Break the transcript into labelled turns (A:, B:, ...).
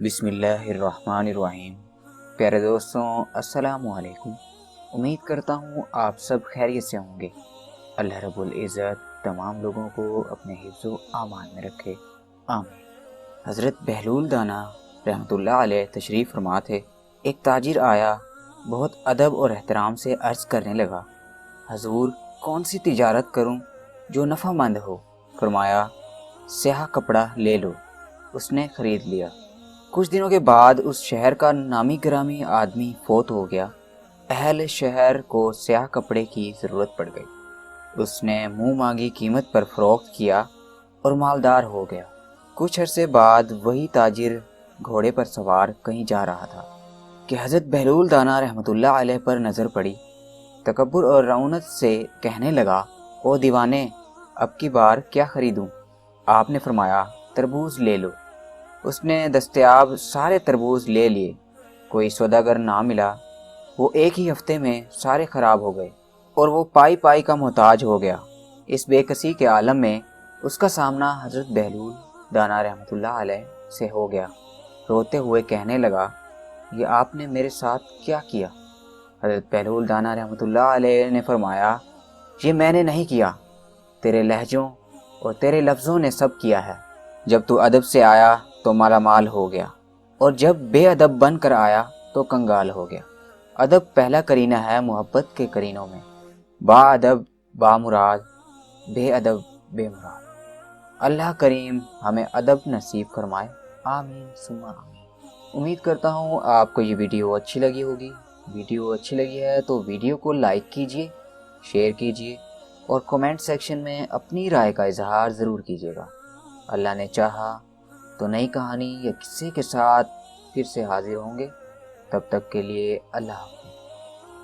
A: بسم اللہ الرحمن الرحیم۔ پیارے دوستوں، السلام علیکم۔ امید کرتا ہوں آپ سب خیریت سے ہوں گے۔ اللہ رب العزت تمام لوگوں کو اپنے حفظ و امان میں رکھے، آمین۔ حضرت بہلول دانا رحمۃ اللہ علیہ تشریف فرما تھے۔ ایک تاجر آیا، بہت ادب اور احترام سے عرض کرنے لگا، حضور کون سی تجارت کروں جو نفع مند ہو؟ فرمایا، سیاہ کپڑا لے لو۔ اس نے خرید لیا۔ کچھ دنوں کے بعد اس شہر کا نامی گرامی آدمی فوت ہو گیا۔ اہل شہر کو سیاہ کپڑے کی ضرورت پڑ گئی۔ اس نے منہ مانگی قیمت پر فروخت کیا اور مالدار ہو گیا۔ کچھ عرصے بعد وہی تاجر گھوڑے پر سوار کہیں جا رہا تھا کہ حضرت بہلول دانا رحمۃ اللہ علیہ پر نظر پڑی۔ تکبر اور رعونت سے کہنے لگا، او دیوانے، اب کی بار کیا خریدوں؟ آپ نے فرمایا، تربوز لے لو۔ اس نے دستیاب سارے تربوز لے لیے۔ کوئی سوداگر نہ ملا۔ وہ ایک ہی ہفتے میں سارے خراب ہو گئے اور وہ پائی پائی کا محتاج ہو گیا۔ اس بے کسی کے عالم میں اس کا سامنا حضرت بہلول دانا رحمۃ اللہ علیہ سے ہو گیا۔ روتے ہوئے کہنے لگا، یہ آپ نے میرے ساتھ کیا کیا؟ حضرت بہلول دانا رحمۃ اللہ علیہ نے فرمایا، یہ میں نے نہیں کیا، تیرے لہجوں اور تیرے لفظوں نے سب کیا ہے۔ جب تو ادب سے آیا تو مالا مال ہو گیا، اور جب بے ادب بن کر آیا تو کنگال ہو گیا۔ ادب پہلا کرینہ ہے محبت کے کرینوں میں۔ با ادب با مراد، بے ادب بے مراد۔ اللہ کریم ہمیں ادب نصیب فرمائے، آمین ثم آمین۔ امید کرتا ہوں آپ کو یہ ویڈیو اچھی لگی ہوگی۔ ویڈیو اچھی لگی ہے تو ویڈیو کو لائک کیجئے، شیئر کیجئے اور کومنٹ سیکشن میں اپنی رائے کا اظہار ضرور کیجئے گا۔ اللہ نے چاہا تو نئی کہانی یا قصے کے ساتھ پھر سے حاضر ہوں گے۔ تب تک کے لیے اللہ حافظ۔